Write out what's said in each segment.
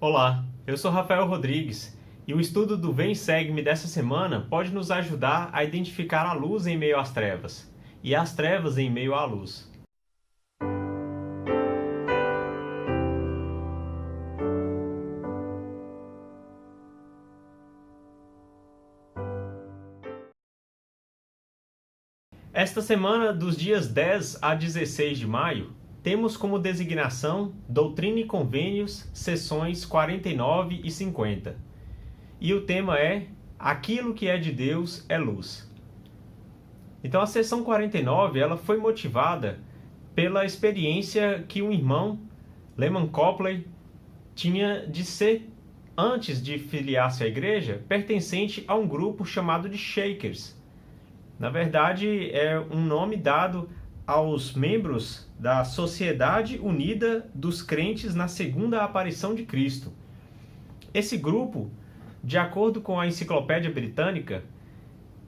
Olá, eu sou Rafael Rodrigues e o estudo do Vem Segue-me dessa semana pode nos ajudar a identificar a luz em meio às trevas e as trevas em meio à luz. Esta semana, dos dias 10 a 16 de maio, temos como designação Doutrina e Convênios, sessões 49 e 50. E o tema é Aquilo que é de Deus é luz. Então a sessão 49 ela foi motivada pela experiência que um irmão, Lehman Copley, tinha de ser, antes de filiar-se à igreja, pertencente a um grupo chamado de Shakers. Na verdade, é um nome dado aos membros da Sociedade Unida dos Crentes na Segunda Aparição de Cristo. Esse grupo, de acordo com a Enciclopédia Britânica,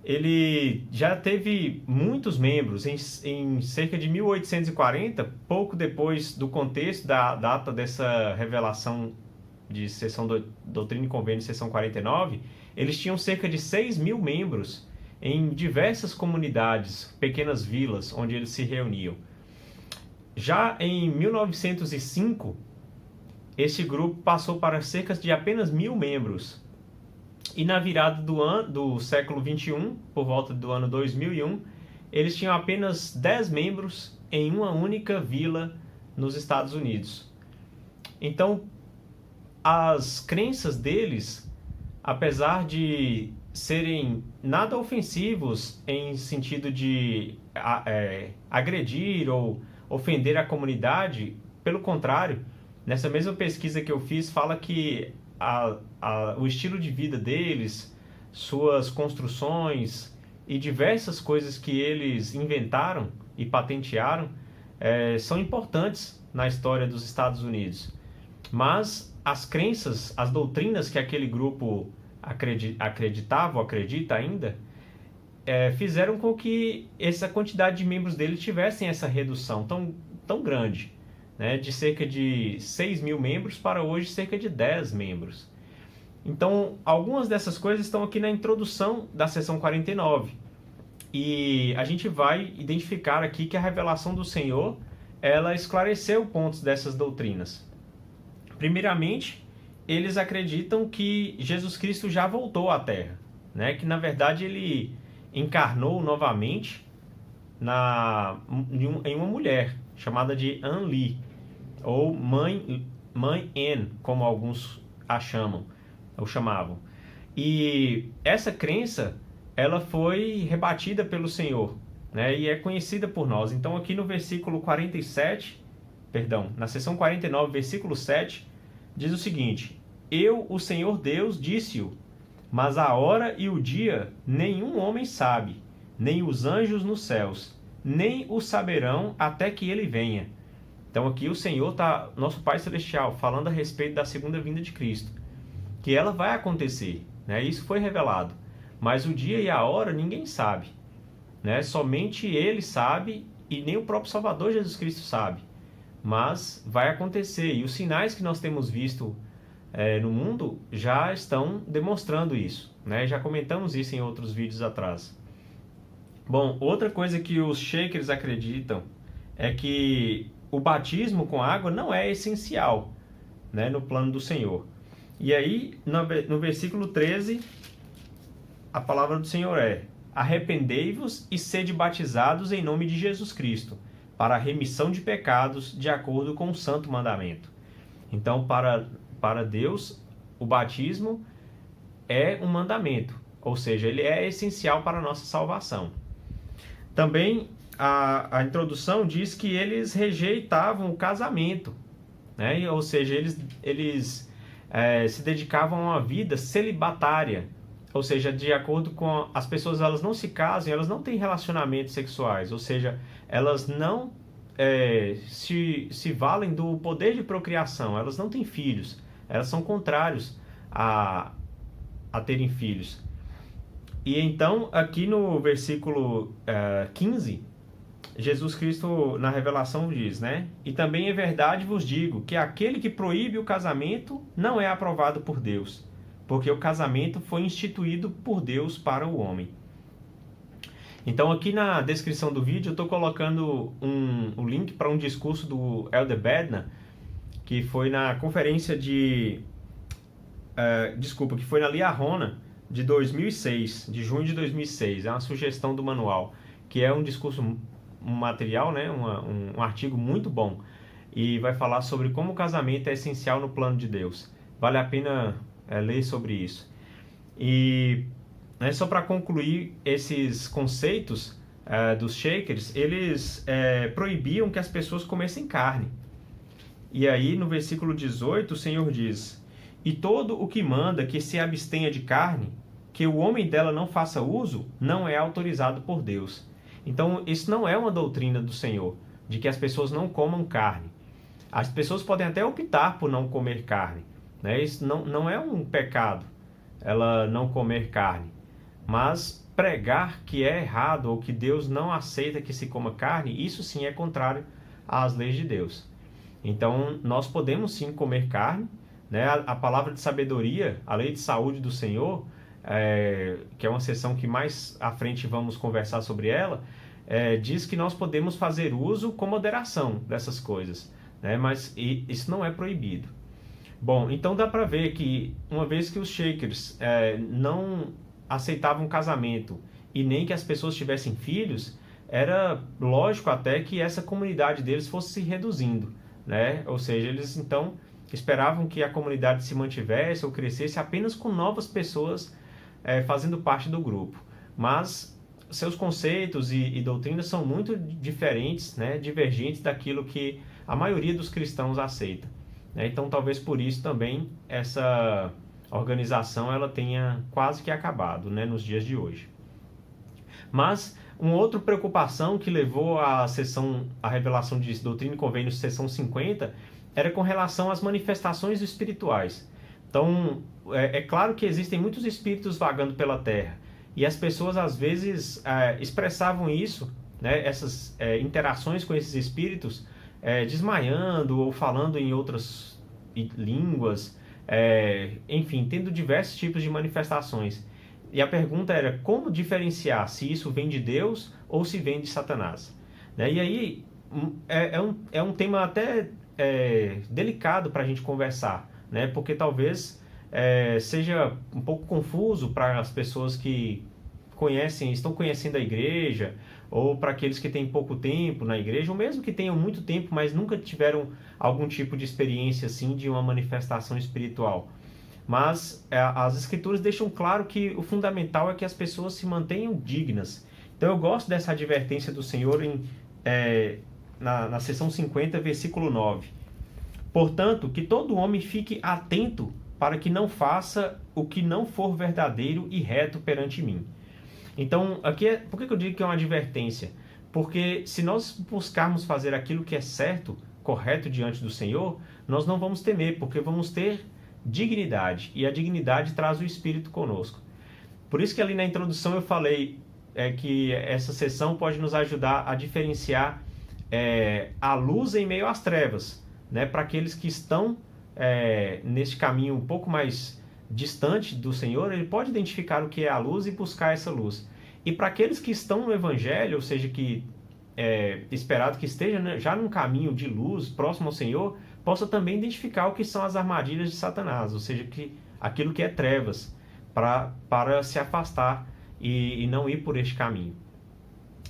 ele já teve muitos membros. Em cerca de 1840, pouco depois do contexto da data dessa revelação de sessão Doutrina e Convênio, sessão 49, eles tinham cerca de 6.000 membros em diversas comunidades, pequenas vilas, onde eles se reuniam. Já em 1905, esse grupo passou para cerca de apenas 1.000 membros. E na virada do século XXI, por volta do ano 2001, eles tinham apenas 10 membros em uma única vila nos Estados Unidos. Então, as crenças deles, apesar de serem nada ofensivos em sentido de agredir ou ofender a comunidade, pelo contrário, nessa mesma pesquisa que eu fiz, fala que o estilo de vida deles, suas construções e diversas coisas que eles inventaram e patentearam são importantes na história dos Estados Unidos. Mas as crenças, as doutrinas que aquele grupo acreditava ou acredita ainda, fizeram com que essa quantidade de membros dele tivessem essa redução tão grande, né, de cerca de 6.000 membros para hoje cerca de 10 membros. Então, algumas dessas coisas estão aqui na introdução da sessão 49. E a gente vai identificar aqui que a revelação do Senhor, ela esclareceu pontos dessas doutrinas. Primeiramente, eles acreditam que Jesus Cristo já voltou à Terra, né? Que na verdade ele encarnou novamente em uma mulher chamada de Ann Lee, ou Mãe Anne, como alguns a chamam, ou chamavam. E essa crença, ela foi rebatida pelo Senhor, né? E é conhecida por nós. Então aqui no versículo 47, na sessão 49, versículo 7, diz o seguinte: Eu, o Senhor Deus, disse-o, mas a hora e o dia nenhum homem sabe, nem os anjos nos céus, nem o saberão até que ele venha. Então aqui o Senhor nosso Pai Celestial, falando a respeito da segunda vinda de Cristo, que ela vai acontecer, né? Isso foi revelado, mas o dia e a hora ninguém sabe, né? Somente Ele sabe e nem o próprio Salvador Jesus Cristo sabe, mas vai acontecer, e os sinais que nós temos visto no mundo já estão demonstrando isso, né? Já comentamos isso em outros vídeos atrás. Bom, outra coisa que os Shakers acreditam é que o batismo com água não é essencial, né, no plano do Senhor. E aí, no versículo 13, a palavra do Senhor é: Arrependei-vos e sede batizados em nome de Jesus Cristo, para a remissão de pecados, de acordo com o santo mandamento. Então, para Deus, o batismo é um mandamento, ou seja, ele é essencial para a nossa salvação. Também a introdução diz que eles rejeitavam o casamento, né? Ou seja, eles se dedicavam a uma vida celibatária, ou seja, de acordo com as pessoas, elas não se casam, elas não têm relacionamentos sexuais, ou seja, elas não se valem do poder de procriação, elas não têm filhos, elas são contrários a terem filhos. E então, aqui no versículo 15, Jesus Cristo, na revelação, diz, né? E também é verdade vos digo que aquele que proíbe o casamento não é aprovado por Deus, porque o casamento foi instituído por Deus para o homem. Então, aqui na descrição do vídeo, eu estou colocando um link para um discurso do Elder Bednar, que foi na conferência que foi na Liahona de 2006, de junho de 2006. É uma sugestão do manual, que é um discurso, um material, né, um artigo muito bom, e vai falar sobre como o casamento é essencial no plano de Deus. Vale a pena ler sobre isso. E só para concluir, esses conceitos dos Shakers, eles proibiam que as pessoas comessem carne. E aí, no versículo 18, o Senhor diz: e todo o que manda que se abstenha de carne, que o homem dela não faça uso, não é autorizado por Deus. Então, isso não é uma doutrina do Senhor, de que as pessoas não comam carne. As pessoas podem até optar por não comer carne, né? Isso não é um pecado, ela não comer carne. Mas pregar que é errado ou que Deus não aceita que se coma carne, isso sim é contrário às leis de Deus. Então, nós podemos sim comer carne, né? A palavra de sabedoria, a lei de saúde do Senhor, que é uma sessão que mais à frente vamos conversar sobre ela, diz que nós podemos fazer uso com moderação dessas coisas, né? Mas isso não é proibido. Bom, então dá para ver que uma vez que os Shakers não aceitavam casamento e nem que as pessoas tivessem filhos, era lógico até que essa comunidade deles fosse se reduzindo, né? Ou seja, eles então esperavam que a comunidade se mantivesse ou crescesse apenas com novas pessoas fazendo parte do grupo. Mas seus conceitos e doutrinas são muito diferentes, né? Divergentes daquilo que a maioria dos cristãos aceita, né? Então talvez por isso também essa organização ela tenha quase que acabado, né, nos dias de hoje. Mas uma outra preocupação que levou a revelação de Doutrina e Convênios, sessão 50, era com relação às manifestações espirituais. Então, é claro que existem muitos espíritos vagando pela terra, e as pessoas às vezes expressavam isso, né, essas interações com esses espíritos, desmaiando ou falando em outras línguas, enfim, tendo diversos tipos de manifestações. E a pergunta era como diferenciar se isso vem de Deus ou se vem de Satanás, né? E aí é um tema até delicado para a gente conversar, né? Porque talvez seja um pouco confuso para as pessoas que estão conhecendo a igreja, ou para aqueles que têm pouco tempo na igreja, ou mesmo que tenham muito tempo, mas nunca tiveram algum tipo de experiência assim de uma manifestação espiritual. Mas as escrituras deixam claro que o fundamental é que as pessoas se mantenham dignas. Então eu gosto dessa advertência do Senhor na seção 50, versículo 9. Portanto, que todo homem fique atento para que não faça o que não for verdadeiro e reto perante mim. Então, aqui por que eu digo que é uma advertência? Porque se nós buscarmos fazer aquilo que é certo, correto diante do Senhor, nós não vamos temer, porque vamos ter dignidade, e a dignidade traz o Espírito conosco. Por isso que ali na introdução eu falei que essa sessão pode nos ajudar a diferenciar a luz em meio às trevas, né? Para aqueles que estão neste caminho um pouco mais distante do Senhor, ele pode identificar o que é a luz e buscar essa luz. E para aqueles que estão no Evangelho, ou seja, que esperado que esteja, né, já num caminho de luz, próximo ao Senhor, possa também identificar o que são as armadilhas de Satanás, ou seja, aquilo que é trevas, para se afastar e não ir por este caminho.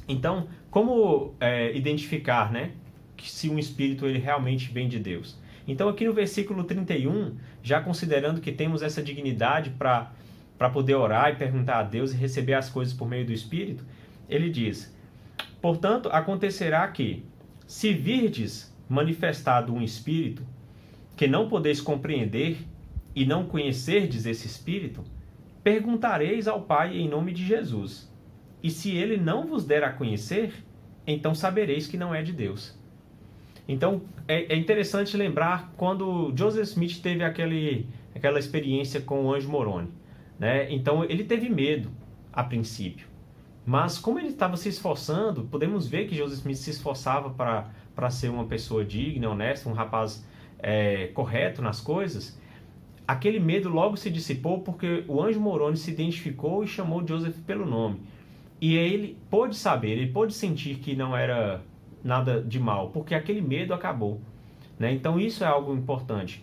Então, como identificar, né, que se um espírito ele realmente vem de Deus? Então, aqui no versículo 31, já considerando que temos essa dignidade para poder orar e perguntar a Deus e receber as coisas por meio do Espírito, ele diz: portanto, acontecerá que, se virdes manifestado um Espírito, que não podeis compreender e não conhecerdes esse Espírito, perguntareis ao Pai em nome de Jesus. E se ele não vos der a conhecer, então sabereis que não é de Deus. Então, é interessante lembrar quando Joseph Smith teve aquela experiência com o anjo Moroni, né? Então, ele teve medo a princípio, Mas como ele estava se esforçando, podemos ver que Joseph Smith se esforçava para ser uma pessoa digna, honesta, um rapaz correto nas coisas. Aquele medo logo se dissipou porque o anjo Moroni se identificou e chamou Joseph pelo nome. E ele pôde saber, ele pôde sentir que não era nada de mal, porque aquele medo acabou, né? Então isso é algo importante.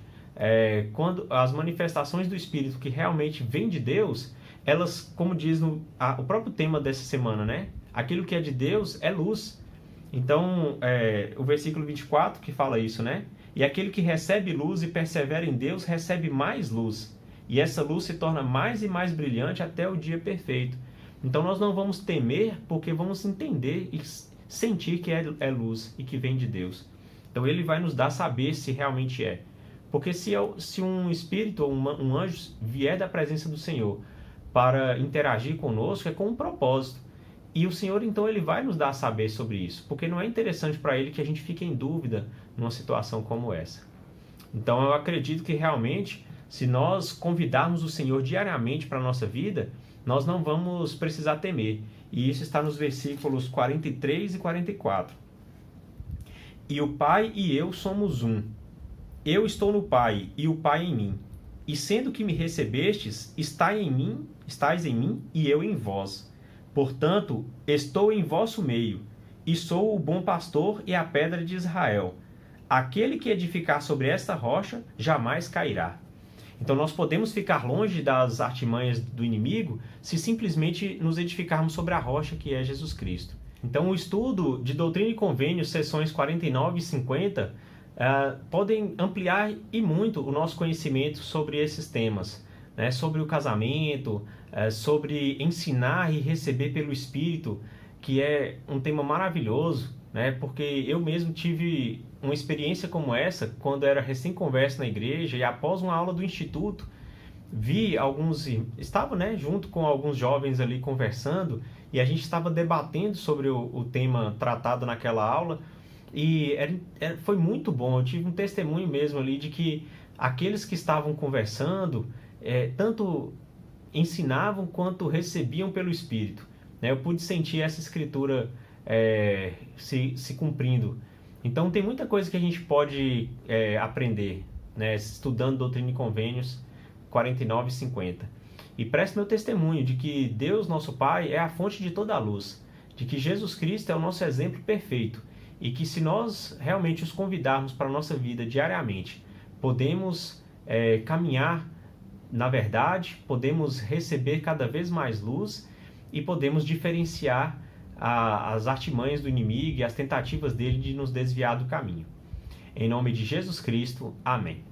Quando as manifestações do Espírito que realmente vêm de Deus, elas, como diz o próprio tema dessa semana, né? Aquilo que é de Deus é luz. Então, o versículo 24 que fala isso, né? E aquele que recebe luz e persevera em Deus recebe mais luz. E essa luz se torna mais e mais brilhante até o dia perfeito. Então nós não vamos temer porque vamos entender e sentir que é luz e que vem de Deus. Então ele vai nos dar a saber se realmente é. Porque se um espírito ou um anjo vier da presença do Senhor para interagir conosco, é com um propósito. E o Senhor, então, ele vai nos dar a saber sobre isso, porque não é interessante para ele que a gente fique em dúvida numa situação como essa. Então, eu acredito que realmente, se nós convidarmos o Senhor diariamente para a nossa vida, nós não vamos precisar temer. E isso está nos versículos 43 e 44. E o Pai e eu somos um. Eu estou no Pai e o Pai em mim. E sendo que me recebestes, estáis em mim e eu em vós. Portanto, estou em vosso meio, e sou o bom pastor e a pedra de Israel. Aquele que edificar sobre esta rocha, jamais cairá. Então nós podemos ficar longe das artimanhas do inimigo se simplesmente nos edificarmos sobre a rocha que é Jesus Cristo. Então o estudo de Doutrina e Convênios, sessões 49 e 50, podem ampliar e muito o nosso conhecimento sobre esses temas, né? Sobre o casamento, sobre ensinar e receber pelo Espírito, que é um tema maravilhoso, né? Porque eu mesmo tive uma experiência como essa quando era recém-converso na igreja e após uma aula do instituto, estava, né, junto com alguns jovens ali conversando e a gente estava debatendo sobre o tema tratado naquela aula e foi muito bom. Eu tive um testemunho mesmo ali de que aqueles que estavam conversando tanto ensinavam quanto recebiam pelo Espírito, né? Eu pude sentir essa escritura se cumprindo. Então tem muita coisa que a gente pode aprender, né? Estudando Doutrina e Convênios 49 e 50. E presto meu testemunho de que Deus, nosso Pai, é a fonte de toda a luz, de que Jesus Cristo é o nosso exemplo perfeito e que se nós realmente os convidarmos para a nossa vida diariamente, podemos caminhar na verdade, podemos receber cada vez mais luz e podemos diferenciar as artimanhas do inimigo e as tentativas dele de nos desviar do caminho. Em nome de Jesus Cristo, amém.